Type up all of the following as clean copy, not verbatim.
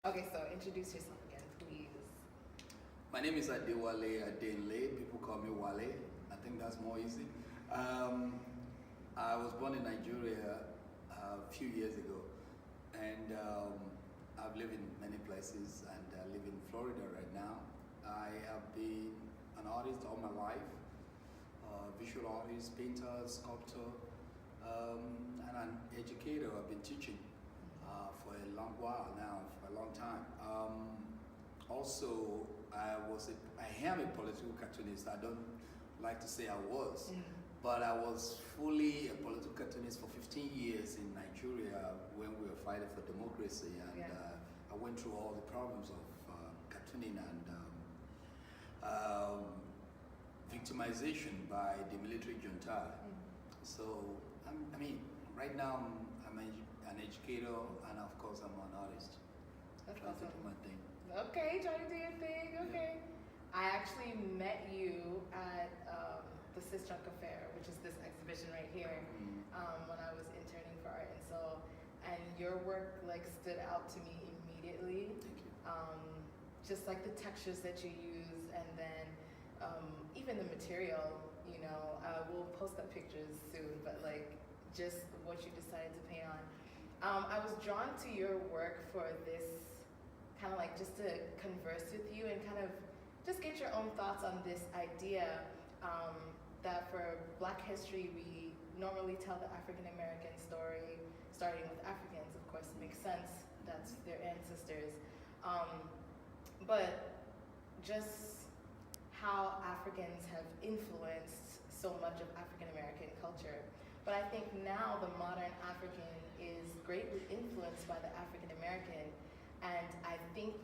Okay, so introduce yourself again, please. My name is Adewale Adenle. People call me Wale. I think that's more easy. Um, I was born in Nigeria a few years ago, and I've lived in many places, and I live in Florida right now. I have been an artist all my life, visual artist, painter, sculptor, and an educator. I've been teaching for a long while now, for a long time. Also, I am a political cartoonist. I don't like to say I was, but I was fully a political cartoonist for 15 years in Nigeria when we were fighting for democracy, and I went through all the problems of cartooning and victimization by the military junta. So, I mean, right now I'm an educator, and of course I'm an artist. That's Trying awesome. to do my thing. Okay, trying to do your thing. Okay. I actually met you at the Sis Trunk Affair, which is this exhibition right here, when I was interning for Art and Soul, and your work like stood out to me immediately. Thank you. Just like the textures that you use, and then even the material. You know, we'll post up pictures soon, but like just what you decided to paint on. I was drawn to your work for this kind of like just to converse with you and kind of just get your own thoughts on this idea that for Black history we normally tell the African American story, starting with Africans, of course, it makes sense, that's their ancestors. But just how Africans have influenced so much of African American culture. But I think now the modern African is greatly influenced by the African American, and I think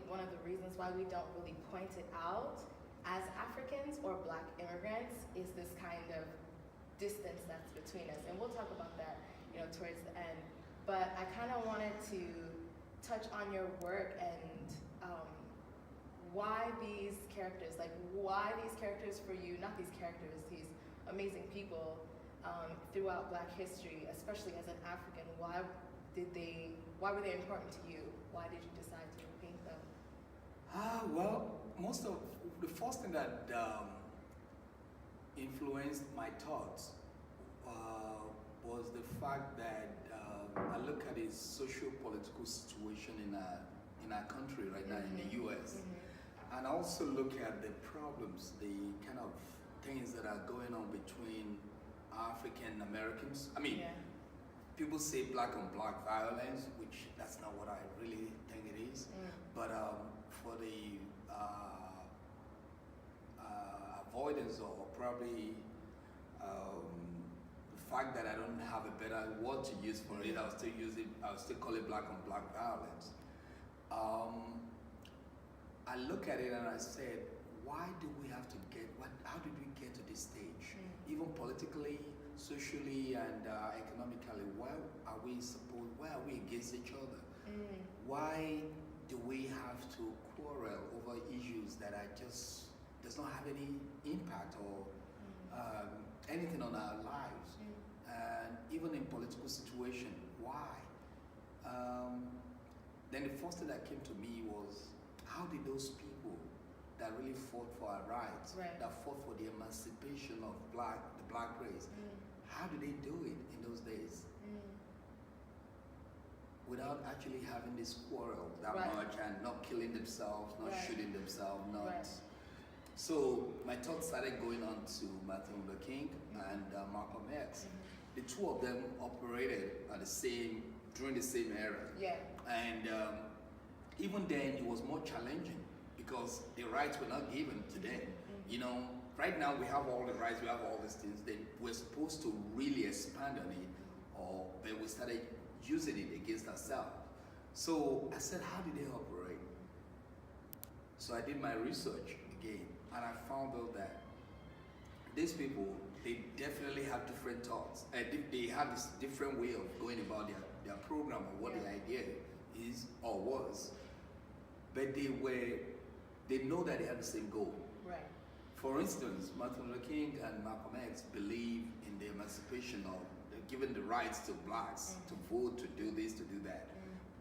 one of the reasons why we don't really point it out as Africans or Black immigrants is this kind of distance that's between us, and we'll talk about that, you know, towards the end. But I kind of wanted to touch on your work and why these characters, for you, not these characters, these amazing people throughout Black history, especially as an African, why were they important to you? Why did you decide to paint them? Well, the first thing that influenced my thoughts was the fact that I look at the socio-political situation in our country right now, in the U.S., and I also look at the problems, the kind of things that are going on between African Americans. I mean, people say black on black violence, which that's not what I really think it is. But for the avoidance or probably the fact that I don't have a better word to use for it, I'll still call it black on black violence. I look at it and I said, why do we have to how did we get to this stage? Even politically, socially, and economically, why are we against each other? Why do we have to quarrel over issues that does not have any impact or anything on our lives? And even in political situation, why? Then the first thing that came to me was, how did those people that really fought for our rights, that fought for the emancipation of the black race, how did they do it in those days? Without actually having this quarrel that much and not killing themselves, not shooting themselves, not. So my thoughts started going on to Martin Luther King and Malcolm X. The two of them operated during the same era. And even then it was more challenging because the rights were not given to them. You know, right now we have all the rights, we have all these things. We're supposed to really expand on it, but we started using it against ourselves. So I said, how did they operate? So I did my research again, and I found out that these people, they definitely have different thoughts. They have this different way of going about their program or what the idea is or was. But they know that they have the same goal. For instance, Martin Luther King and Malcolm X believe in the emancipation of giving the rights to blacks to vote, to do this, to do that.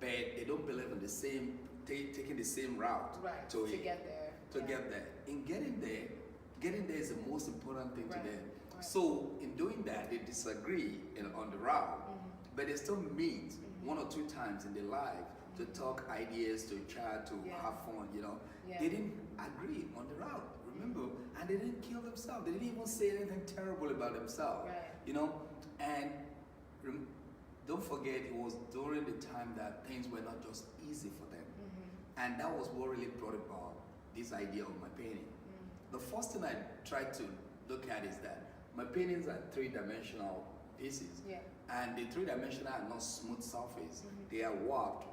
but they don't believe in the same taking the same route to get there. Get there. In getting there is the most important thing to them. Right. So in doing that, they disagree on the route, but they still meet one or two times in their life to talk ideas, to chat, to have fun. They didn't agree on the route. Remember, and they didn't kill themselves. They didn't even say anything terrible about themselves. And don't forget, it was during the time that things were not just easy for them. And that was what really brought about this idea of my painting. The first thing I tried to look at is that my paintings are three-dimensional pieces. And the three-dimensional are not smooth surface. They are warped,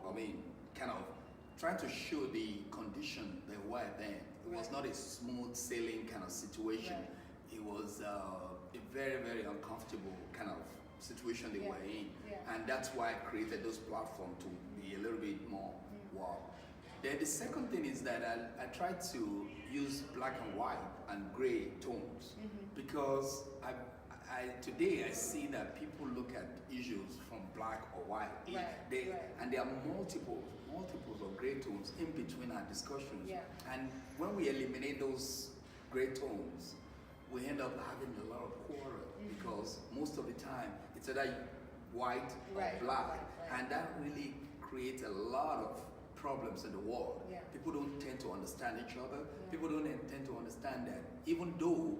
kind of trying to show the condition they were then. It was not a smooth sailing kind of situation. It was a very, very uncomfortable kind of situation they were in. And that's why I created those platforms to be a little bit more warped. Then the second thing is that I try to use black and white and gray tones because today I see that people look at issues from black or white. And there are multiples of gray tones in between our discussions. And when we eliminate those gray tones, we end up having a lot of quarrel because most of the time it's either white or black. And that really creates a lot of problems in the world. People don't tend to understand each other. People don't tend to understand that even though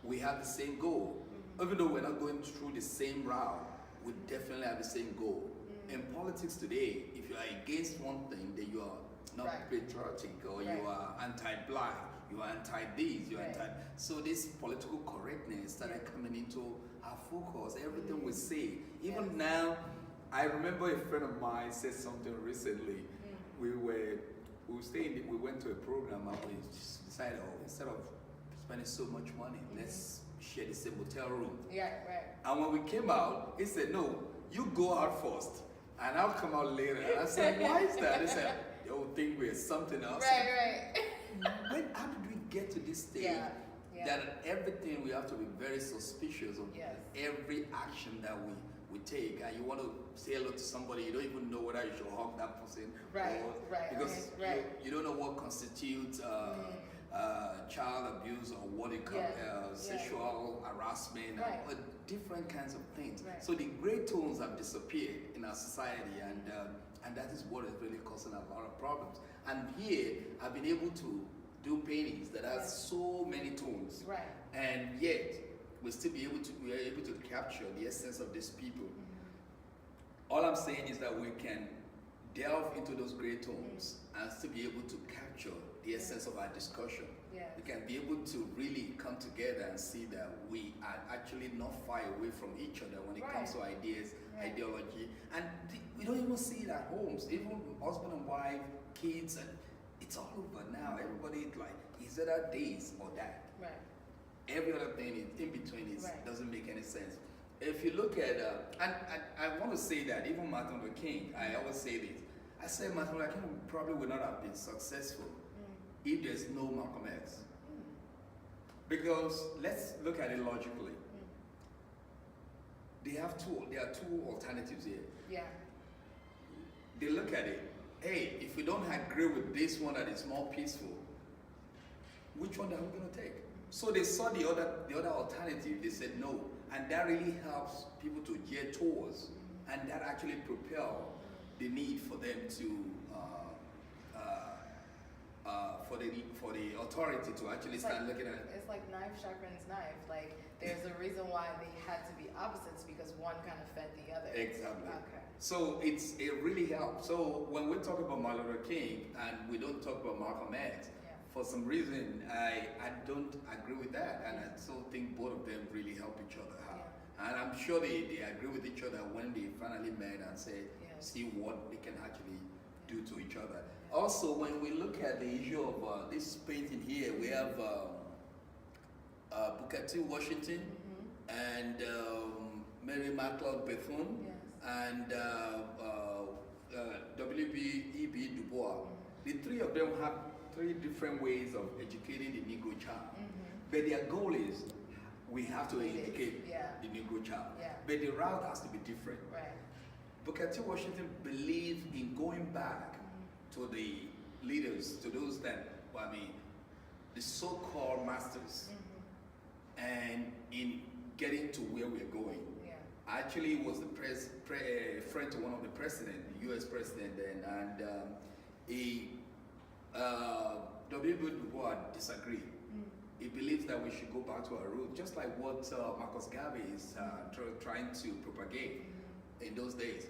we have the same goal, even though we're not going through the same route, we definitely have the same goal. In politics today, if you are against one thing, then you are not patriotic, or you are anti-black, you are anti-this, you are anti... So this political correctness started coming into our focus. Everything we say, even now, I remember a friend of mine said something recently. We went to a program and we decided, instead of spending so much money, let's share the same hotel room. And when we came out, he said, no, you go out first and I'll come out later. And I said, why is that? He said, they will think we're something else. How did we get to this stage that everything we have to be very suspicious of every action that we take, and you want to say hello to somebody, you don't even know whether you should hug that person, because you don't know what constitutes child abuse or what it comes sexual harassment and different kinds of things. So the gray tones have disappeared in our society, and that is what is really causing a lot of problems. And here I've been able to do paintings that have so many tones, and yet we are able to capture the essence of these people. All I'm saying is that we can delve into those gray tones and still be able to capture the essence of our discussion. We can be able to really come together and see that we are actually not far away from each other when it comes to ideas, ideology, and we don't even see it at homes. Even husband and wife, kids, and it's all over now. Everybody is either this or that. Every other thing in between doesn't make any sense. If you look at, and I want to say that even Martin Luther King, I always say this. I say Martin Luther King probably would not have been successful if there's no Malcolm X. Because let's look at it logically. There are two alternatives here. They look at it. Hey, if we don't agree with this one that is more peaceful, which one are we going to take? So they saw the other alternative. They said no, and that really helps people to gear towards, and that actually propel the need for them to for the authority to actually start looking at it. It's like knife sharpens knife. Like there's a reason why they had to be opposites, because one kind of fed the other. Exactly. So it really helps. So when we talk about Martin Luther King and we don't talk about Malcolm X, for some reason I don't agree with that, and I still think both of them really help each other out. And I'm sure they agree with each other when they finally met and say, see what they can actually do to each other. Also, when we look at the issue of this painting here, we have Booker T. Washington and Mary McLeod Bethune and W.E.B. Du Bois. The three of them have three different ways of educating the Negro child. But their goal is we have to educate the Negro child. But the route has to be different. Booker T. Washington believed in going back to the leaders, to those that, well, I mean, the so-called masters, and in getting to where we're going. Yeah. Actually, was the friend to one of the president, the U.S. president then, and W. Du Bois disagreed. He believes that we should go back to our roots, just like what Marcus Garvey is trying to propagate in those days.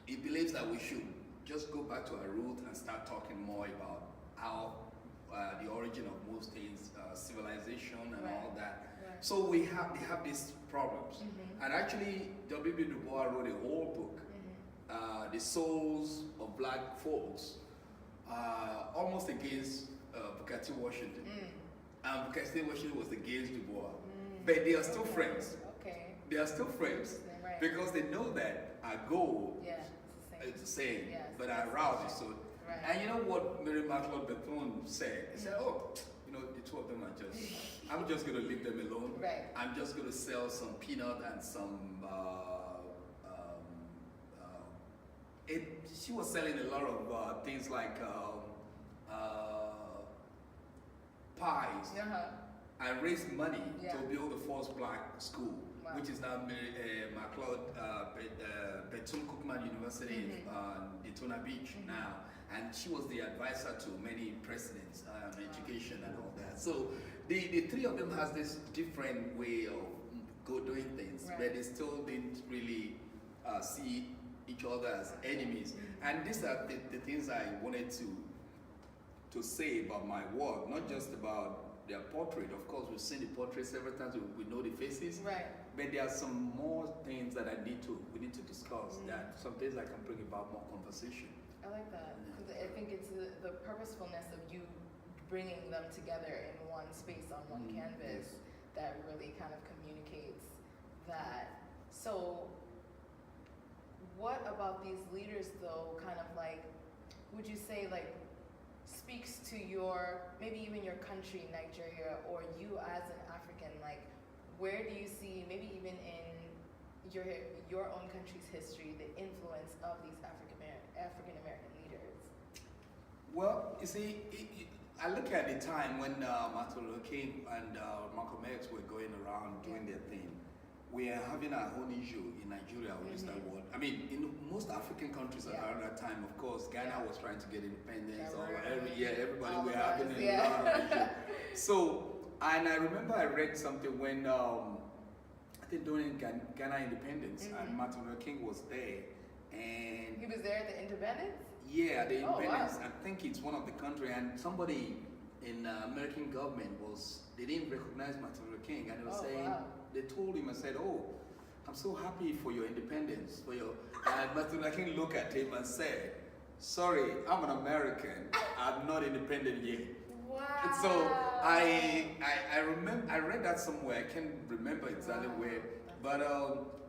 He believes that we should just go back to our roots and start talking more about how the origin of most things, civilization and all that. Right. So they have these problems. And actually, W. Du Bois wrote a whole book, The Souls of Black Folks, almost against Booker T. Washington. And Booker T. Washington was against Du Bois. But they are still friends. Okay. They are still friends. Right. Because they know that our goal is the same, but our route is so. Right. And you know what Mary McLeod Bethune said? He said, oh, you know, the two of them are just, I'm just going to leave them alone. Right. I'm just going to sell some peanut and some, she was selling a lot of things like pies and raised money to build the first black school, which is now McLeod Bethune-Cookman University in Daytona Beach now. And she was the advisor to many presidents on education and all that. So the three of them has this different way of doing things, but they still didn't really see each other as enemies. And these are the things I wanted to say about my work, not just about their portrait. Of course, we've seen the portrait several times, we know the faces. Right. But there are some more things that we need to discuss, that some things I can bring about more conversation. I like that. I think it's the purposefulness of you bringing them together in one space on one canvas that really kind of communicates that. So what about these leaders though, kind of like, would you say like speaks to your, maybe even your country, Nigeria, or you as an African, like where do you see, maybe even in your own country's history, the influence of these African American leaders? Well, you see, I look at the time when Martin Luther King and Malcolm X were going around doing their thing. We are having our own issue in Nigeria with that word. I mean, in most African countries around that time, of course, Ghana was trying to get independence. Everybody were having a lot of issue. So, and I remember I read something when I think during Ghana independence, and Martin Luther King was there, and he was there at the independence. Yeah, the independence. I think it's one of the country, and somebody in American government they didn't recognize Martin Luther King, and they were saying. They told him and said, "Oh, I'm so happy for your independence." And Martin Luther King looked at him and said, "Sorry, I'm an American. I'm not independent yet." Wow. And so I remember I read that somewhere. I can't remember exactly where, but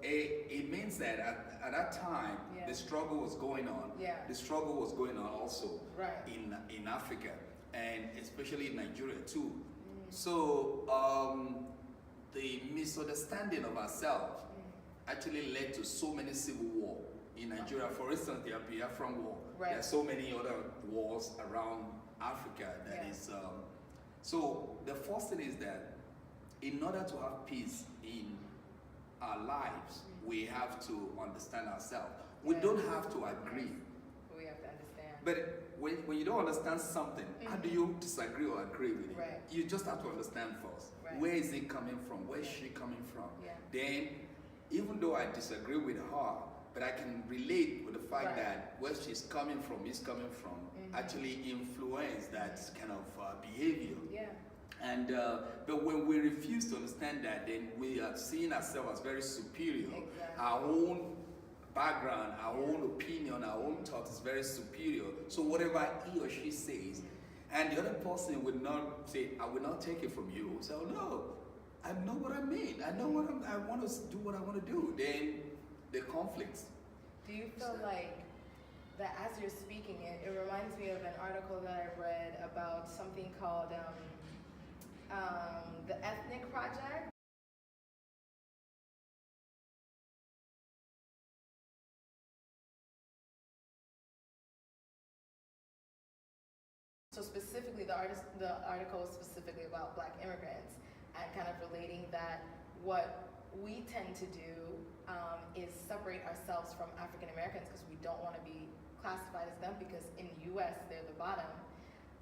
it means that at that time the struggle was going on. Yeah. The struggle was going on also in Africa, and especially in Nigeria too. So. The misunderstanding of ourselves actually led to so many civil war in Nigeria. For instance, the Biafran War. There are so many other wars around Africa that is. So the first thing is that in order to have peace in our lives, we have to understand ourselves. We don't have to agree. We have to understand. But when you don't understand something, how do you disagree or agree with it? Right. You just have to understand first. Right. Where is it coming from? Where is she coming from? Yeah. Then, even though I disagree with her, but I can relate with the fact that where she's coming from actually influence that kind of behavior. Yeah. And but when we refuse to understand that, then we are seeing ourselves as very superior. Exactly. Our own background, our own opinion, our own thought is very superior. So whatever he or she says, and the other person would not say, "I will not take it from you." So no, I know what I mean. I know what I want to do. What I want to do. Then the conflicts. Do you feel like that as you're speaking it reminds me of an article that I read about something called the Ethnic Project? So specifically, the article was specifically about Black immigrants and kind of relating that what we tend to do is separate ourselves from African Americans because we don't want to be classified as them because in the U.S. they're the bottom.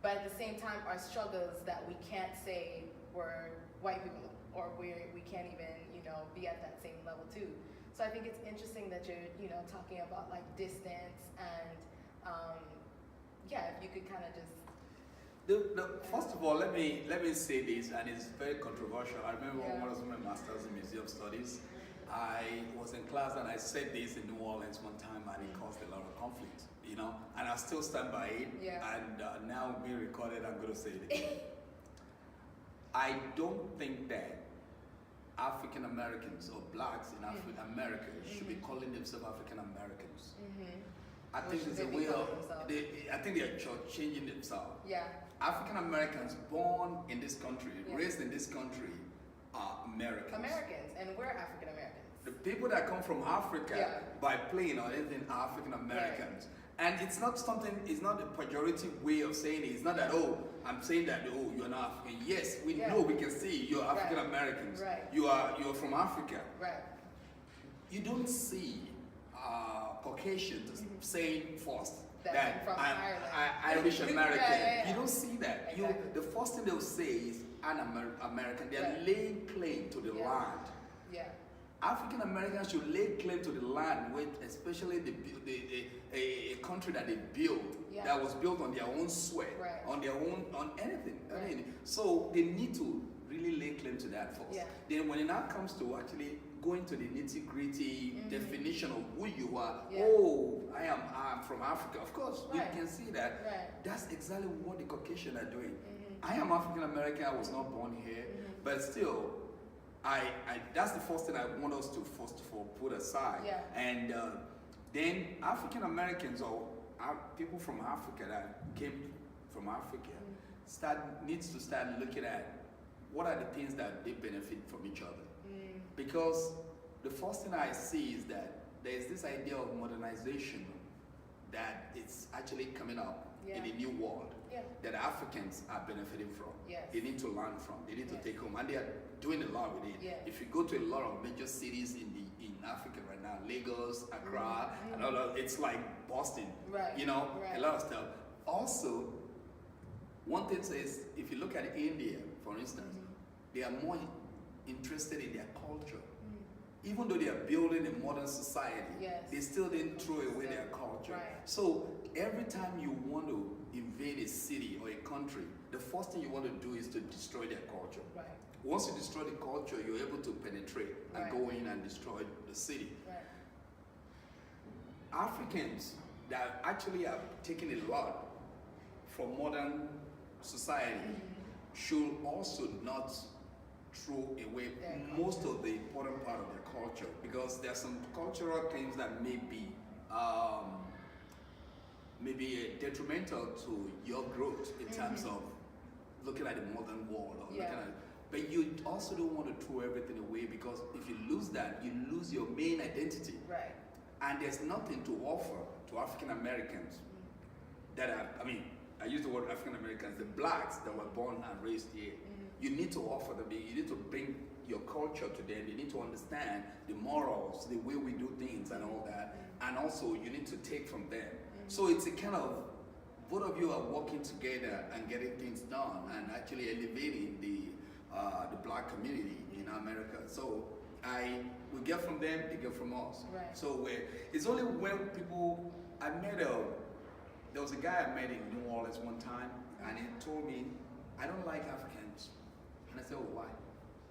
But at the same time, our struggles that we can't say we're white people or we can't even, be at that same level too. So I think it's interesting that you're, talking about like distance and, if you could kind of just. First of all, let me say this, and it's very controversial. I remember when I was doing my master's in museum studies, I was in class and I said this in New Orleans one time, and it caused a lot of conflict, and I still stand by it. Yeah. And now being recorded, I'm going to say it again. I don't think that African Americans or blacks in America should be calling themselves African Americans. I think there's a way of, I think they are changing themselves. Yeah. African Americans born in this country, raised in this country, are Americans. Americans, and we're African Americans. The people that come from Africa by plane or anything are African Americans. And it's not it's not a pejorative way of saying it. It's not that, I'm saying that, you're not African. Yes, we know, we can see you're African Americans. Right. You're from Africa. Right. You don't see Caucasians saying first that I'm Irish American. You don't see that. Exactly. The first thing they'll say is an American. They're laying claim to the land. Yeah. African Americans should lay claim to the land, with especially a country that they built, that was built on their own sweat, on their own, on anything. Right. I mean, so they need to really lay claim to that first. Yeah. Then when it now comes to actually going to the nitty-gritty definition of who you are, I'm from Africa. Of course, we can see that. Right. That's exactly what the Caucasian are doing. I am African American. I was not born here, but still, that's the first thing I want us to first of all put aside. Yeah. And then African Americans or people from Africa that came from Africa needs to start looking at what are the things that they benefit from each other. Because the first thing I see is that there's this idea of modernization that it's actually coming up in a new world that Africans are benefiting from. Yes. They need to learn from. They need to take home, and they are doing a lot with it. Yeah. If you go to a lot of major cities in Africa right now, Lagos, Accra, and all of, it's like Boston. Right. A lot of stuff. Also, one thing is, if you look at India, for instance, they are more interested in their culture. Even though they are building a modern society, they still didn't throw away their culture. Right. So every time you want to invade a city or a country, the first thing you want to do is to destroy their culture. Right. Once you destroy the culture, you're able to penetrate and go in and destroy the city. Right. Africans that actually are taking a lot from modern society should also not throw away most of the important part of their culture, because there are some cultural things that may be detrimental to your growth in terms of looking at the modern world or looking at. But you also don't want to throw everything away, because if you lose that, you lose your main identity. Right. And there's nothing to offer to African Americans that are, I use the word African Americans, the blacks that were born and raised here. You need to offer them, you need to bring your culture to them, you need to understand the morals, the way we do things and all that, and also you need to take from them. So it's a kind of, both of you are working together and getting things done and actually elevating the black community in America. So we get from them, they get from us. Right. So it's only when people, there was a guy I met in New Orleans one time, and he told me, I don't like Africans. And I said, oh, why?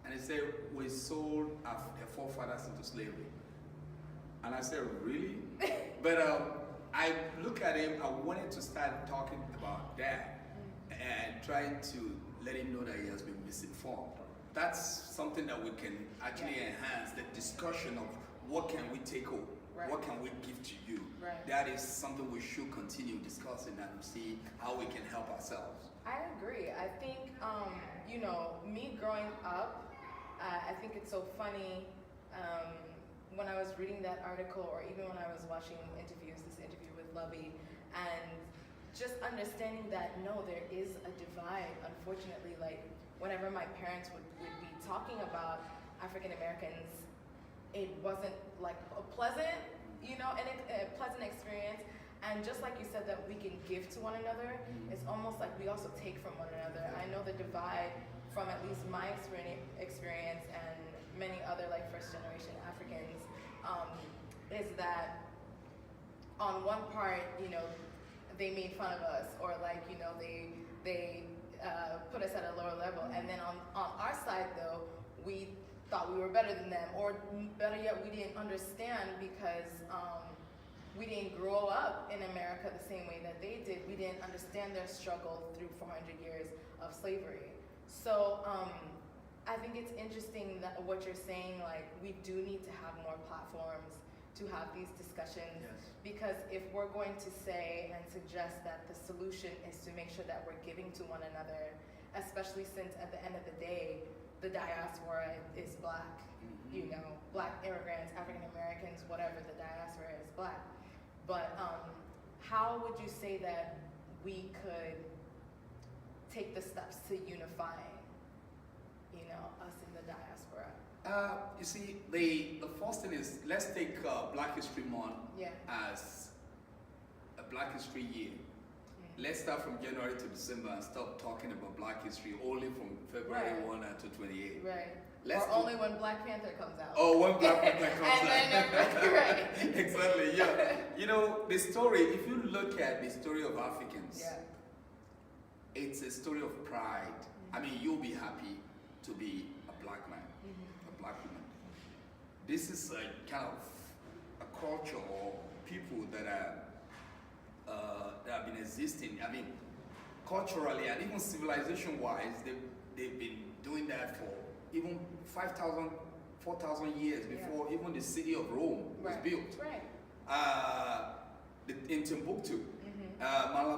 And he said, we sold our forefathers into slavery. And I said, really? But I look at him, I wanted to start talking about that and trying to let him know that he has been misinformed. That's something that we can actually enhance, the discussion of what can we take home, what can we give to you. Right. That is something we should continue discussing and see how we can help ourselves. I agree. I think, me growing up, I think it's so funny when I was reading that article, or even when I was watching this interview with Lovey, and just understanding that no, there is a divide. Unfortunately, like whenever my parents would be talking about African Americans, it wasn't like a pleasant, a pleasant experience. And just like you said that we can give to one another, it's almost like we also take from one another. I know the divide from at least my experience and many other like first generation Africans is that on one part, they made fun of us, or like, they put us at a lower level. And then on our side though, we thought we were better than them, or better yet, we didn't understand because we didn't grow up in America the same way that they did. We didn't understand their struggle through 400 years of slavery. So I think it's interesting that what you're saying, like we do need to have more platforms to have these discussions. Yes. Because if we're going to say and suggest that the solution is to make sure that we're giving to one another, especially since at the end of the day, the diaspora is Black, Black immigrants, African Americans, whatever, the diaspora is Black. But how would you say that we could take the steps to unifying, us in the diaspora? You see, the first thing is, let's take Black History Month as a Black History Year. Let's start from January to December and stop talking about Black history only from February 1 to 28. Right. Or only when Black Panther comes out. Oh, when Black Panther comes out. Right. Exactly, yeah. The story, if you look at the story of Africans, it's a story of pride. I mean, you'll be happy to be a Black man, a Black woman. This is a kind of a culture or people that have been existing. I mean, culturally and even civilization-wise, they've been doing that for even 5,000, 4,000 years before even the city of Rome was built. Right. In Timbuktu,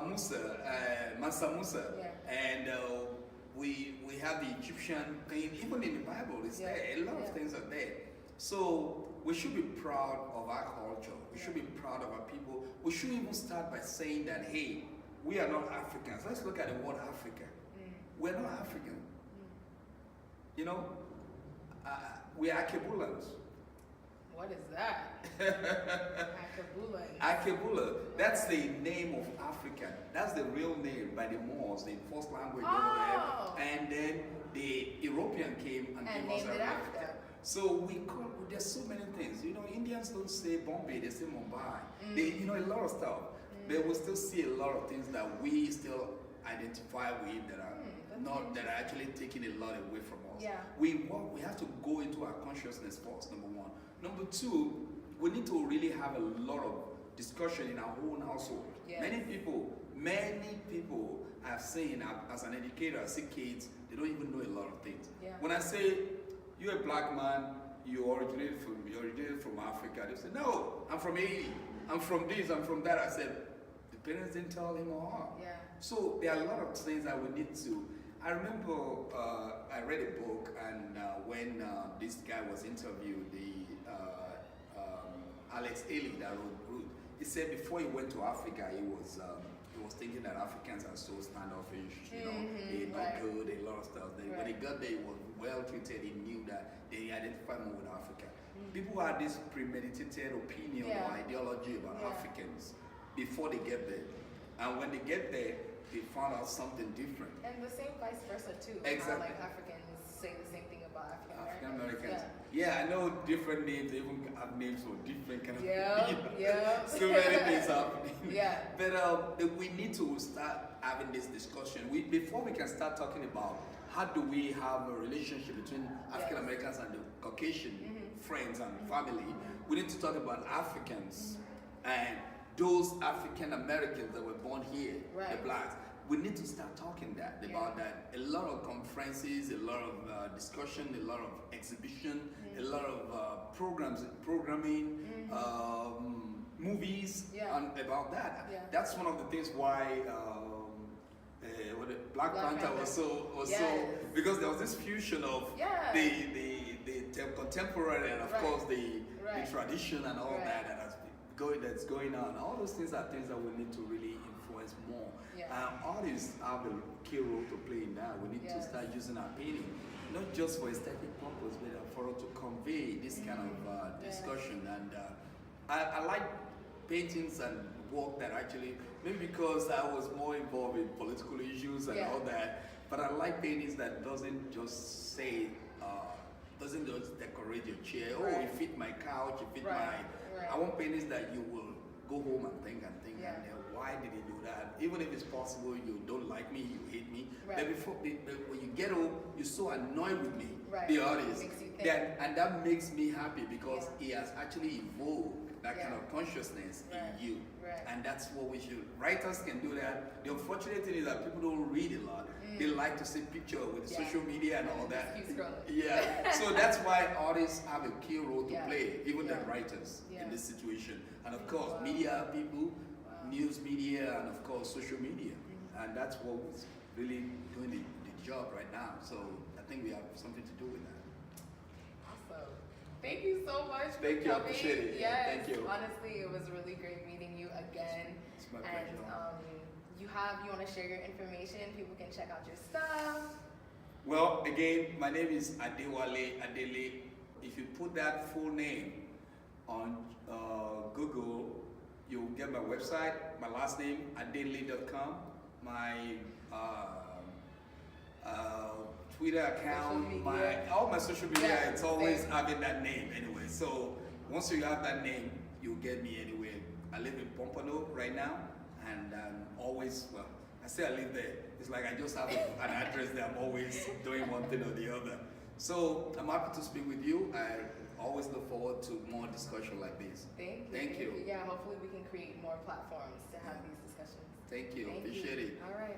Mansa Musa, and we have the Egyptian thing. Even in the Bible, it's there. A lot of things are there. So we should be proud of our culture. We should be proud of our people. We should even start by saying that, hey, we are not Africans. Let's look at the word Africa. We're not African. We are Akebulans. What is that? Akebulans. Akebula. That's the name of Africa. That's the real name by the Moors, the first language over there. And then the European came and gave us Africa. So there's so many things. Indians don't say Bombay, they say Mumbai. They, a lot of stuff. But we still see a lot of things that we still identify with that are actually taking a lot away from us. Yeah. We have to go into our consciousness first, number one. Number two, we need to really have a lot of discussion in our own household. Yes. Many people I've seen as an educator, I see kids, they don't even know a lot of things. Yeah. When I say, you're a Black man, you originated from Africa, they say, no, I'm from Haiti, I'm from this, I'm from that. I said, the parents didn't tell him or her. Yeah. So there are a lot of things that we need to. I remember I read a book, and when this guy was interviewed, Alex Haley that wrote Root, he said before he went to Africa, he was thinking that Africans are so standoffish, they're not good, a lot of stuff. When he got there, he was well treated. He knew that they identified more with Africa. People had this premeditated opinion or ideology about Africans before they get there, and when they get there, they found out something different. And the same vice versa too. Exactly. How, like Africans say the same thing about African Americans. Yeah, I know different names, they even have names for different kind of so many things happening. Yeah. But we need to start having this discussion. Before we can start talking about how do we have a relationship between African Americans and the Caucasian friends and family, we need to talk about Africans and those African Americans that were born here, the Blacks. We need to start talking about that. A lot of conferences, a lot of discussion, a lot of exhibition, a lot of programming, movies about that. Yeah. That's one of the things why Black Panther was so because there was this fusion of the contemporary and of course the tradition and all that's going on. All those things are things that we need to really influence influence more. Yeah. Artists have a key role to play in that. We need to start using our painting, not just for aesthetic purpose, but for us to convey this kind of discussion. And I like paintings and work that actually, maybe because I was more involved in political issues and all that, but I like paintings that doesn't just say, doesn't just decorate your chair. Oh, it fit my couch, it fit my. I want paintings that you will go home and think and why did he do that? Even if it's possible you don't like me, you hate me. Then when you get home, you're so annoyed with me, the artist. And that makes me happy because he has actually evoked that kind of consciousness in you. And that's what we should. Writers can do that. The unfortunate thing is that people don't read a lot. They like to see pictures with social media and all that. So that's why artists have a key role to play, even than writers in this situation. And of course, media people, news media, and of course, social media. And that's what's really doing the job right now. So I think we have something to do with that. Awesome. Thank you so much for coming. I appreciate it. Yes, thank you. Honestly, it was really great meeting you again. It's my pleasure. You want to share your information? People can check out your stuff. Well, again, my name is Adewale Adenle. If you put that full name on Google, you'll get my website, my last name, adenle.com, my Twitter account, all my social media, it's always having that name anyway. So once you have that name, you'll get me anywhere. I live in Pompano right now, and always, well, I say I live there. It's like I just have an address that I'm always doing one thing or the other. So I'm happy to speak with you. I always look forward to more discussion like this. Thank you. Yeah, hopefully we can create more platforms to have these discussions. Thank you. Appreciate it. All right.